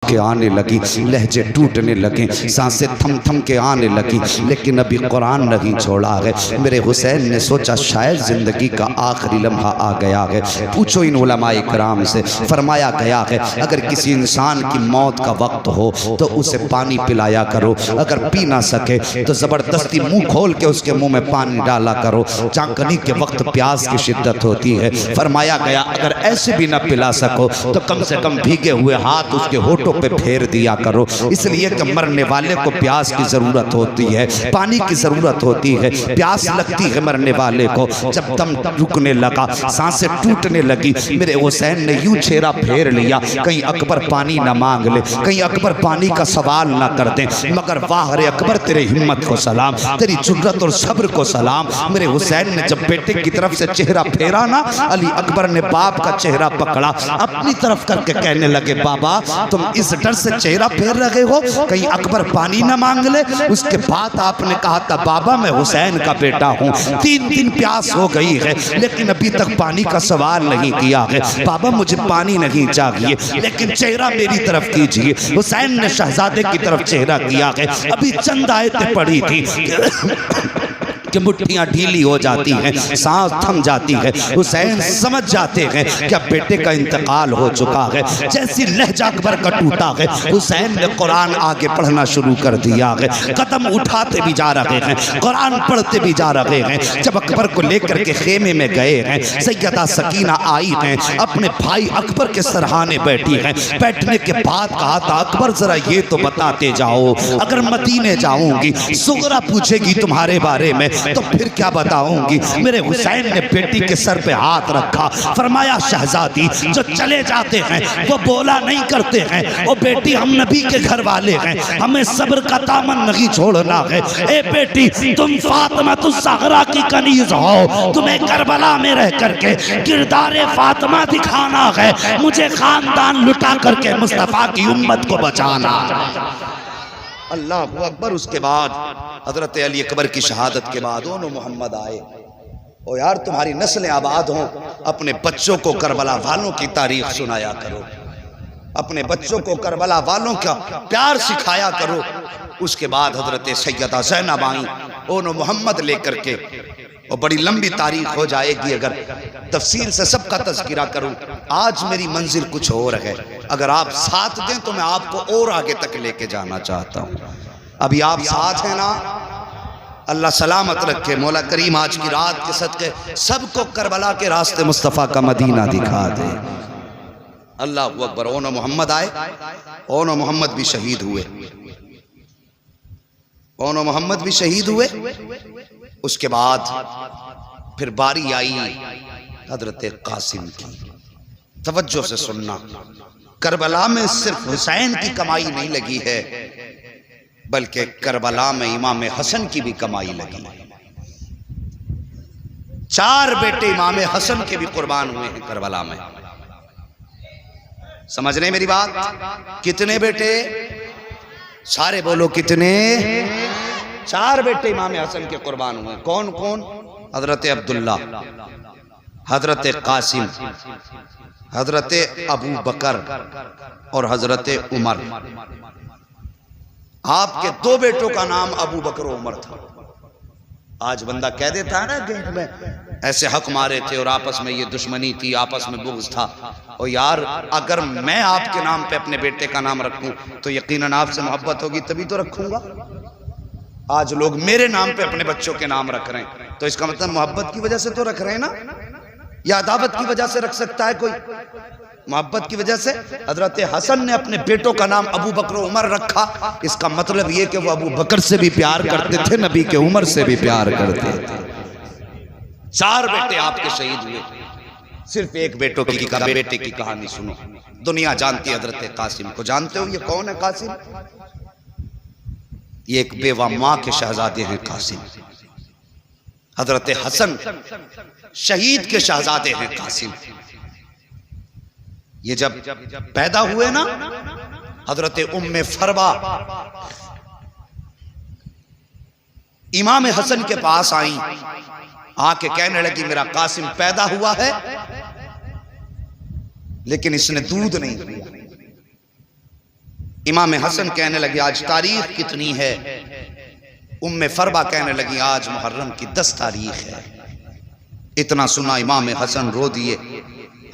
के आने लगी, लहजे टूटने लगे, सांसें थम थम के आने लगी, लेकिन अभी कुरान नहीं छोड़ा है। मेरे हुसैन ने सोचा शायद ज़िंदगी का आखिरी लम्हा आ गया है। पूछो इन उलमाए कराम से, फरमाया गया है अगर किसी इंसान की मौत का वक्त हो तो उसे पानी पिलाया करो, अगर पी ना सके तो ज़बरदस्ती मुंह खोल के उसके मुंह में पानी डाला करो। चांकनी के वक्त प्यास की शिद्दत होती है। फरमाया गया अगर ऐसे भी ना पिला सको तो कम से कम भीगे हुए हाथ उसके होठों पे फेर दिया करो, इसलिए कि मरने वाले को प्यास की ज़रूरत होती है, पानी की ज़रूरत होती है, प्यास लगती है मरने वाले को। जब दम रुकने लगा, सांसें टूटने लगी, मेरे हुसैन ने यूं चेहरा फेर लिया कहीं अकबर पानी ना मांग ले, कहीं अकबर पानी का सवाल ना कर दे। मगर वाह रे अकबर, तेरे हिम्मत को सलाम, तेरी जुर्रत और सब्र को सलाम। मेरे हुसैन ने जब बेटे की तरफ से चेहरा फेरा ना, अली अकबर ने बाप का चेहरा पकड़ा, अपनी तरफ करके कहने लगे बाबा तुम इस डर से चेहरा फेर रहे हो कहीं अकबर पानी ना मांग ले। उसके बाद आपने कहा था बाबा मैं हुसैन का बेटा हूँ, 3 दिन प्यास हो गई है लेकिन अभी तक पानी का सवाल नहीं किया है, बाबा मुझे पानी नहीं चाहिए लेकिन चेहरा मेरी तरफ कीजिए। हुसैन ने शहजादे की तरफ चेहरा किया है। अभी चंद आयतें पड़ी थी कि मुट्ठियाँ ढीली हो जाती हैं, सांस थम जाती है। हुसैन समझ जाते हैं कि अब बेटे का इंतकाल हो चुका है। जैसी लहजा अकबर का टूटा है, हुसैन ने कुरान आगे पढ़ना शुरू कर दिया है। कदम उठाते भी जा रहे हैं, कुरान पढ़ते भी जा रहे हैं। जब अकबर को लेकर के खेमे में गए हैं, सैयदा सकीना आई हैं, अपने भाई अकबर के सरहाने बैठी हैं। बैठने के बाद कहा था अकबर जरा ये तो बताते जाओ, अगर मदीने जाऊंगी सुगरा पूछेगी तुम्हारे बारे में तो फिर क्या बताऊंगी। मेरे हुसैन ने बेटी के सर पे हाथ रखा, फरमाया शहजादी जो चले जाते हैं वो बोला नहीं करते हैं, वो बेटी हम नबी के घर वाले हैं, हमें सब्र का दामन नहीं छोड़ना है। ए बेटी तुम फातिमा ज़हरा की कनीज हो, तुम्हें करबला में रह करके किरदारे फातिमा दिखाना है, मुझे खानदान लुटा करके मुस्तफा की उम्मत को बचाना। अल्लाह अकबर। उसके बाद हजरत अली अकबर की शहादत के बाद दोनों मोहम्मद आए। ओ यार तुम्हारी नस्लें आबाद हों, अपने बच्चों को करबला वालों की तारीख सुनाया करो, अपने बच्चों को करबला वालों का प्यार सिखाया करो। उसके बाद हजरत सैयदा ज़ैनब आई, दोनों मोहम्मद लेकर के, और बड़ी लंबी तारीख हो जाएगी अगर तफसील से सबका तज़किरा करूं। आज मेरी मंजिल कुछ और है, अगर आप साथ दें तो मैं आपको और आगे तक लेके जाना चाहता हूं। अभी आप साथ हैं ना, अल्लाह सलामत रखे। मौला करीम आज की रात के सदके सबको करबला के रास्ते मुस्तफ़ा का मदीना दिखा दे। अल्लाह अकबर। ओनो मोहम्मद आए, ओनो मोहम्मद भी शहीद हुए, ओनो मोहम्मद भी शहीद हुए। उसके बाद फिर बारी आई हजरत कासिम की। तवज्जो से सुनना, करबला में सिर्फ हुसैन की कमाई नहीं लगी है, बल्कि करबला में इमाम हसन की भी कमाई लगी। 4 बेटे इमाम हसन के भी कुर्बान हुए हैं करबला में। समझ रहे मेरी बात? कितने बेटे? सारे बोलो कितने? 4 बेटे इमाम हसन के कुर्बान हुए। कौन कौन? हजरत अब्दुल्ला, हजरत कासिम, हजरत अबू बकर और हजरत उमर। आपके 2 बेटों का नाम अबू बकर और उमर था। आज बंदा कह देता है ना गेट में ऐसे हक मारे थे और आपस में ये दुश्मनी थी, आपस में बुग़्ज़ था। और यार अगर मैं आपके नाम पे अपने बेटे का नाम रखूं तो यकीनन आपसे मोहब्बत होगी, तभी तो रखूंगा। आज लोग मेरे नाम पे अपने बच्चों के नाम रख रहे हैं, तो इसका मतलब मोहब्बत की वजह से तो रख रहे हैं ना, या अदावत की वजह से रख सकता है कोई? मोहब्बत की वजह से। हजरत हसन ने अपने बेटों का नाम अबू बकर उमर रखा, इसका मतलब ये कि वो अबू बकर से भी प्यार करते थे, नबी के उमर से भी प्यार करते थे। 4 बेटे आपके शहीद हुए, सिर्फ एक बेटे की कहानी सुनो। दुनिया जानती है हजरत कासिम को। जानते हो ये कौन है कासिम? ये एक बेवा माँ के शहजादे हैं कासिम। हजरत हसन शहीद के शहजादे हैं कासिम। ये जब पैदा हुए ना, हजरत उम्मे फरवा इमाम हसन के पास आई, आके कहने लगी मेरा कासिम पैदा हुआ है लेकिन इसने दूध नहीं पिया। इमाम हसन कहने लगे आज तारीख कितनी है? उम्मे फरबा कहने लगी आज मुहर्रम की 10 तारीख है। इतना सुना इमाम हसन रो दिए।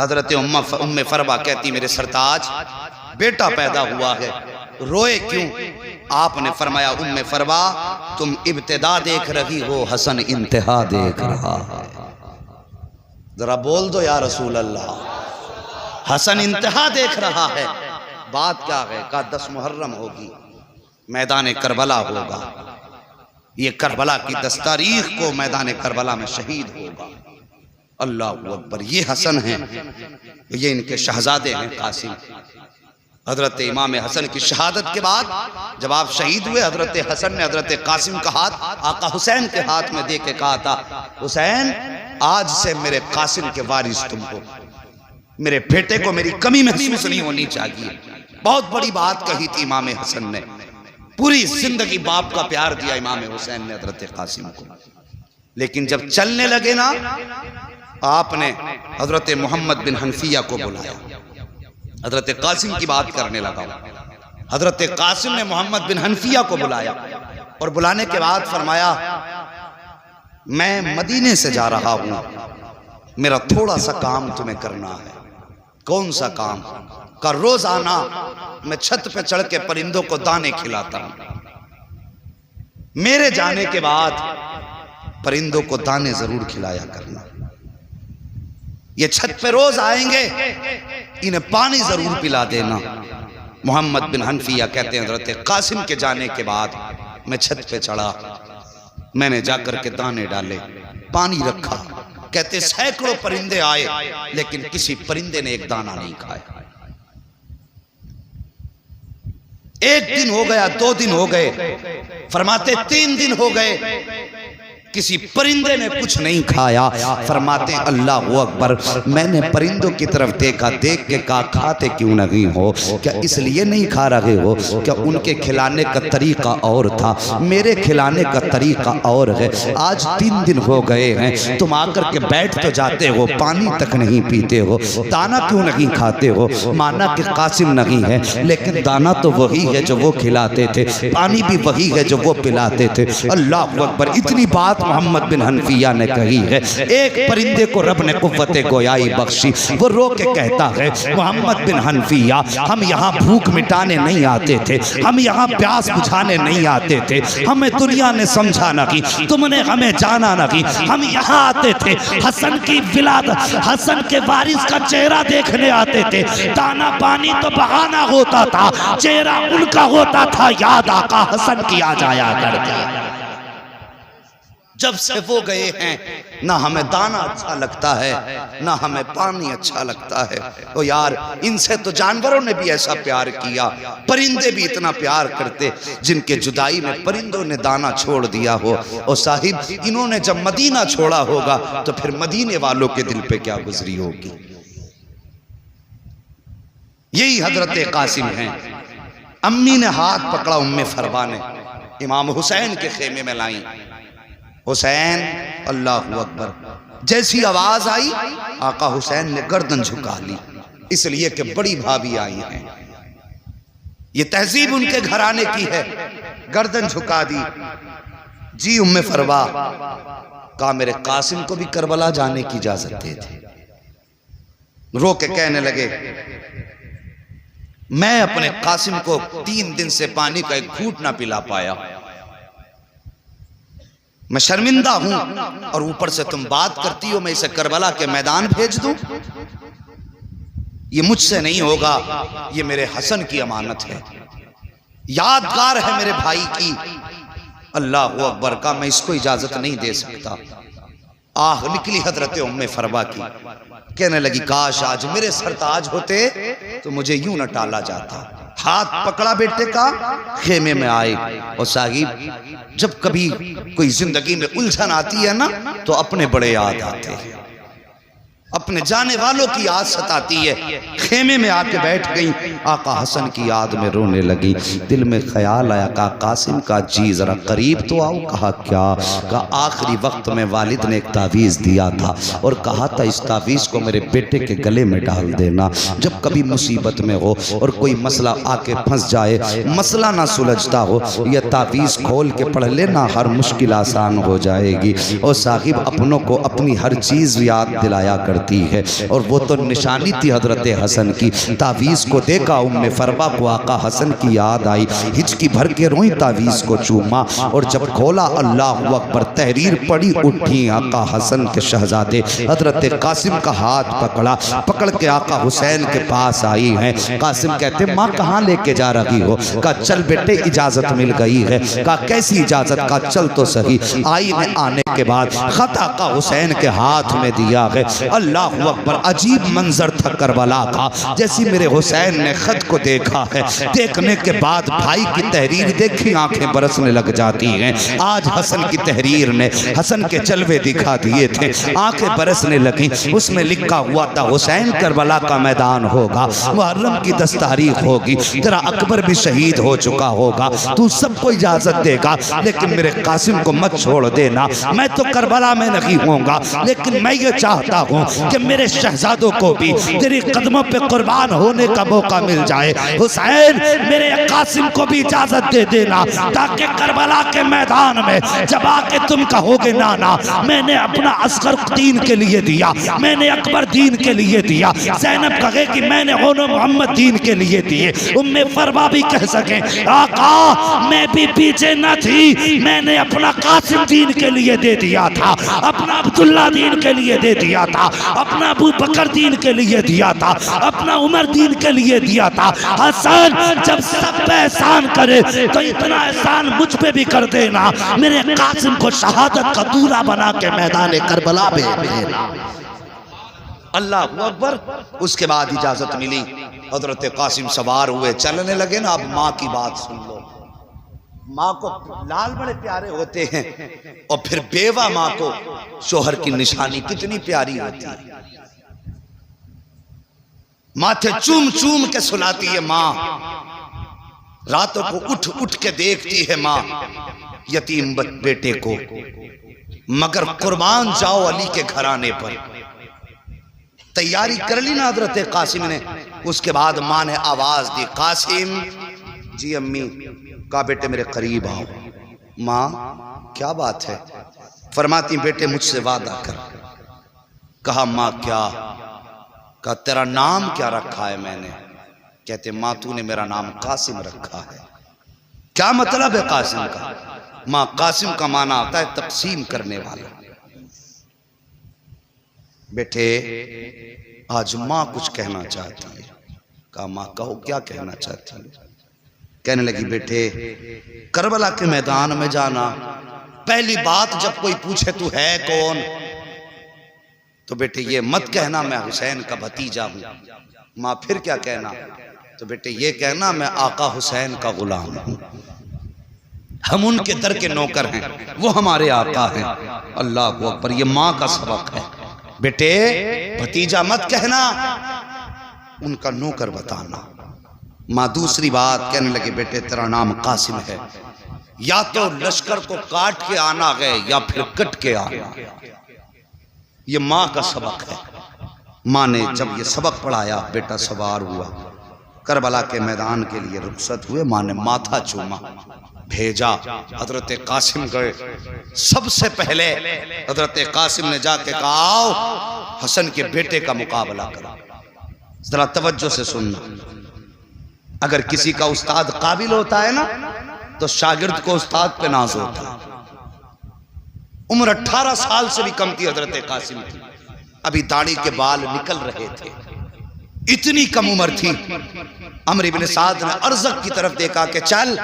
हजरत उम्मे फरबा कहती मेरे सरताज बेटा पैदा हुआ है, रोए क्यों? आपने फरमाया उम्मे फरबा तुम इब्तिदा देख रही हो, हसन इंतहा देख रहा है। जरा बोल दो या रसूल अल्लाह। हसन इंतहा देख रहा है। बात क्या है? कहा 10 मुहर्रम होगी, मैदान करबला होगा। ये करबला की 10 तारीख को मैदान करबला में शहीद होगा। अल्लाह अकबर। ये हसन हैं, ये इनके शहजादे हैं कासिम। हजरत इमाम हसन की शहादत के बाद जब आप शहीद हुए, हजरत हसन ने हजरत कासिम का हाथ आका हुसैन के हाथ में दे के कहा था हुसैन आज से मेरे कासिम के वारिस तुम हो, मेरे बेटे को मेरी कमी महसूस नहीं होनी चाहिए। बहुत बड़ी बात कही थी इमाम हसन ने। पूरी जिंदगी बाप का प्यार दिया इमाम हुसैन ने हजरत कासिम को। लेकिन जब चलने लगे ना, आपने हजरत मोहम्मद बिन हनफिया को बुलाया। हजरत कासिम की बात करने लगा। हजरत कासिम ने मोहम्मद बिन हनफिया को बुलाया और बुलाने के बाद फरमाया मैं मदीने से जा रहा हूं, मेरा थोड़ा सा काम तुम्हें करना है। कौन सा काम? का रोजाना मैं छत पे चढ़ के परिंदों को दाने खिलाता हूं। मेरे जाने के बाद परिंदों को दाने जरूर खिलाया करना। ये छत पे रोज आएंगे, इन्हें पानी जरूर पिला देना। मोहम्मद बिन हनफिया कहते हैं हजरत कासिम के जाने के बाद मैं छत पे चढ़ा, मैंने जाकर के दाने डाले, पानी रखा। कहते सैकड़ों परिंदे आए लेकिन किसी परिंदे ने एक दाना नहीं खाया। एक दिन हो गया, 2 दिन हो गए, फरमाते 3 दिन हो गए, किसी परिंदे ने कुछ नहीं खाया। फरमाते अल्लाह अकबर। मैंने परिंदों की तरफ देखा, देख के कहा खाते क्यों नहीं हो? क्या इसलिए नहीं खा रहे हो? क्या उनके खिलाने का तरीका और था, मेरे खिलाने का तरीका और है। आज 3 दिन हो गए हैं, तुम आकर के बैठ तो जाते हो, पानी तक नहीं पीते हो, दाना क्यों नहीं खाते हो? माना कि कासिम नहीं है लेकिन दाना तो वही है जो वो खिलाते थे, पानी भी वही है जो वो पिलाते थे। अल्लाह अकबर। इतनी बात मोहम्मद बिन हनफिया ने कही है। एक परिंदे को रब ने कुव्वते गोयाई बख्शी, वो रो के कहता है मोहम्मद बिन हनफिया हम यहाँ भूख मिटाने नहीं आते थे, हम यहाँ प्यास बुझाने नहीं आते थे, हमें दुनिया ने समझा ना कि तुमने हमें जाना ना कि हम यहाँ आते थे हसन की विलादत, हसन के वारिस का चेहरा देखने आते थे। दाना पानी तो बहाना होता था, चेहरा उनका होता था, याद आका हसन की आ जाया करती। जब से वो गए हैं ना हमें दाना अच्छा लगता है ना हमें पानी अच्छा लगता है। तो यार इनसे तो जानवरों ने भी ऐसा प्यार किया, परिंदे भी इतना प्यार करते जिनके जुदाई में परिंदों ने दाना छोड़ दिया हो। और साहिब इन्होंने जब मदीना छोड़ा होगा तो फिर मदीने वालों के दिल पे क्या गुजरी होगी। यही हजरत कासिम हैं। अम्मी ने हाथ पकड़ा उम्मे फरबा ने, इमाम हुसैन के खेमे में लाई। हुसैन अल्लाह अकबर। जैसी आवाज आई आका हुसैन ने गर्दन झुका ली, इसलिए कि बड़ी भाभी आई हैं। ये तहजीब उनके घराने की है। गर्दन झुका दी। जी उम्मे फरवा। कहा मेरे कासिम को भी करबला जाने की इजाजत दे दी। रो के कहने लगे मैं अपने कासिम को 3 दिन से पानी का एक घूंट ना पिला पाया, मैं शर्मिंदा हूं। और ऊपर से तुम बात करती हो मैं इसे करबला के मैदान भेज दूं, ये मुझसे नहीं होगा, ये मेरे हसन की अमानत है, यादगार है मेरे भाई की। अल्लाह अकबर। का मैं इसको इजाजत नहीं दे सकता। आह निकली हजरत उम्मे फरबा की। कहने लगी काश आज मेरे सरताज होते तो मुझे यूं न टाला जाता। हाथ पकड़ा बेटे का, खेमे में आए। और साहिब जब कभी कोई जिंदगी में उलझन आती है ना तो अपने बड़े याद आते हैं। अपने जाने वालों की याद सताती है। खेमे में आके बैठ गई, आका हसन की याद में रोने लगी। दिल में ख्याल आया, कहा कासिम का जी जरा करीब तो आओ। कहा क्या? कहा आखिरी वक्त में वालिद ने एक तावीज़ दिया था और कहा था इस तावीज़ को मेरे बेटे के गले में डाल देना। जब कभी मुसीबत में हो और कोई मसला आके फंस जाए, मसला ना सुलझता हो, यह तावीज़ खोल के पढ़ लेना, हर मुश्किल आसान हो जाएगी। और साहिब अपनों को अपनी हर चीज़ याद दिलाया करती है, और वो तो निशानी थी हजरत हसन की। तावीज़ को देखा उम्मे फरवा को आका हसन की याद आई, हिचकी भर के रोई, तावीज़ को चूमा और जब खोला अल्लाह अकबर, तहरीर पड़ी, उठी आका हसन के शहजादे हजरत कासिम का हाथ पकड़ा, पकड़ के आका हुसैन के पास आई हैं। कासिम कहते माँ कहाँ लेके जा रही हो? कहा चल बेटे इजाज़त मिल गई है। कहा कैसी इजाज़त? का चल तो सही। आई ने आने के बाद खत आका हुसैन के हाथ में दिया है। अल्लाह अकबर, अजीब मंजर था करबला का। जैसी मेरे हुसैन ने खत को देखा है, देखने के बाद भाई की तहरीर देखी, आंखें बरसने लग जाती हैं। आज हसन की तहरीर ने हसन के जलवे दिखा दिए थे, आंखें बरसने लगी। उसमें लिखा हुआ था हुसैन करबला का मैदान होगा, मुहर्रम की 10 तारीख होगी, तेरा अकबर भी शहीद हो चुका होगा, तू सबको इजाजत देगा, लेकिन मेरे कासिम को मत छोड़ देना। मैं तो करबला में नहीं होऊंगा, लेकिन मैं ये चाहता हूँ कि मेरे शहजादों को भी तेरे कदमों पे कुर्बान होने का मौका मिल जाए। हुसैन मेरे कासिम को भी इजाजत दे देना, ताकि करबला के मैदान में जब आके तुम कहोगे नाना मैंने अपना अस्कर दीन के लिए दिया, मैंने अकबर दीन के लिए दिया, ज़ैनब कहे कि मैंने ओनो मोहम्मद दीन के लिए दिए, उम्मे फरवा भी कह सके आका मैं भी पीछे न थी, मैंने अपना कासिम दीन के लिए दे दिया था, अपना अब्दुल्ला दीन के लिए दे दिया था, अपना अबू बकर दीन के लिए दिया था, अपना उमर दीन के लिए दिया था। हसन जब सब पे एहसान करे तो इतना एहसान मुझ पे भी कर देना, मेरे कासिम को शहादत का दूल्हा बना के मैदान करबला में भेजना। अल्लाह अकबर। उसके बाद इजाजत मिली, हजरत कासिम सवार हुए, चलने लगे ना। अब माँ की बात सुन लो, माँ को लाल बड़े प्यारे होते हैं, और फिर बेवा माँ को शोहर की निशानी कितनी प्यारी होती है। माथे चूम चूम के सुलाती है माँ, रातों को उठ उठ के देखती है माँ यतीम बेटे को, मगर कुर्बान जाओ अली के घराने पर। तैयारी कर ली ना हजरत कासिम ने। उसके बाद माँ ने आवाज दी, कासिम जी अम्मी। कहा बेटे मेरे करीब आओ। माँ क्या बात है? फरमाती बेटे मुझसे वादा कर। कहा माँ क्या? कहा तेरा नाम क्या रखा है मैंने? कहते माँ तूने मेरा नाम कासिम रखा है। क्या मतलब है कासिम का? माँ कासिम का माना आता है तकसीम करने वाला। बेटे आज माँ कुछ कहना चाहती है। कहा माँ कहो क्या कहना चाहती है? कहने लगी बेटे करबला के मैदान में जाना, पहली बात जब कोई पूछे तू है कौन, तो बेटे ये मत कहना मैं हुसैन का भतीजा हूं। माँ फिर क्या कहना? तो बेटे ये कहना मैं आका हुसैन का गुलाम हूं, हम उनके दर के नौकर हैं, वो हमारे आका हैं। अल्लाह अकबर, ये माँ का सबक है। बेटे भतीजा मत कहना, उनका नौकर बताना। माँ दूसरी बात कहने लगे बेटे तेरा नाम कासिम है, या तो लश्कर को काट के आना है या फिर कट के आना। ये माँ का सबक है। माँ ने जब ये सबक पढ़ाया, बेटा सवार हुआ, करबला के मैदान के लिए रुखसत हुए। माँ ने माथा चूमा, भेजा। हजरत कासिम गए। सबसे पहले हजरत कासिम ने जाके कहा आओ हसन के बेटे का मुकाबला करो। जरा तवज्जो से सुनना, अगर किसी का उस्ताद काबिल होता है ना तो शागिर्द को उस्ताद पे नाज होता है। उम्र 18 साल से भी कम थी हजरत कासिम की, अभी दाढ़ी के बाल निकल रहे थे, इतनी कम उम्र थी। अमर इब्न साद ने अर्ज़क की तरफ देखा कि चल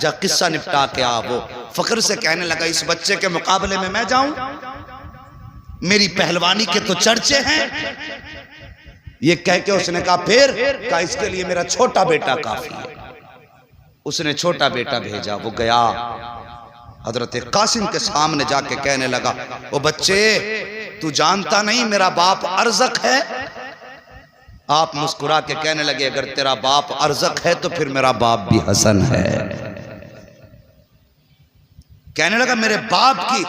जा किस्सा निपटा के आ। वो फख्र से कहने लगा इस बच्चे के मुकाबले में मैं जाऊं? मेरी पहलवानी के तो चर्चे हैं। ये कह के उसने कहा फिर? कहा इसके लिए मेरा छोटा बेटा काफी है। उसने छोटा बेटा भेजा, वो गया हजरत कासिम के सामने जाके कहने लगा ओ बच्चे तू जानता नहीं मेरा बाप अरज़क है। आप मुस्कुरा के कहने लगे अगर तेरा बाप अरज़क है तो फिर मेरा बाप भी हसन है। कहने लगा मेरे बाप की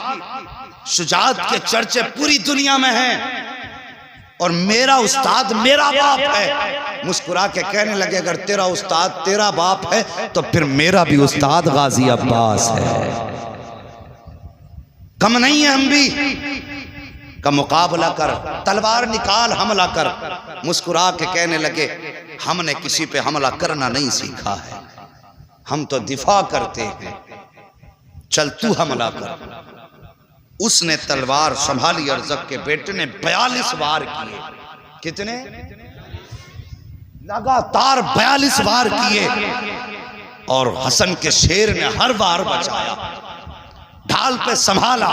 शुजाअत के चर्चे पूरी दुनिया में हैं और मेरा उस्ताद मेरा बाप है। मुस्कुरा के कहने लगे अगर तेरा उस्ताद तेरा बाप है तो फिर मेरा भी उस्ताद गाजी अब्बास है। कम नहीं है हम भी का मुकाबला कर, तलवार निकाल हमला कर। मुस्कुरा के कहने लगे हमने किसी पे हमला करना नहीं सीखा है, हम तो दिफा करते हैं, चल तू हमला कर। उसने तलवार संभाली, अरज़क के बेटे ने 42 वार किए। कितने? लगातार 42 वार किए और हसन के शेर ने हर वार बचाया, ढाल पे संभाला।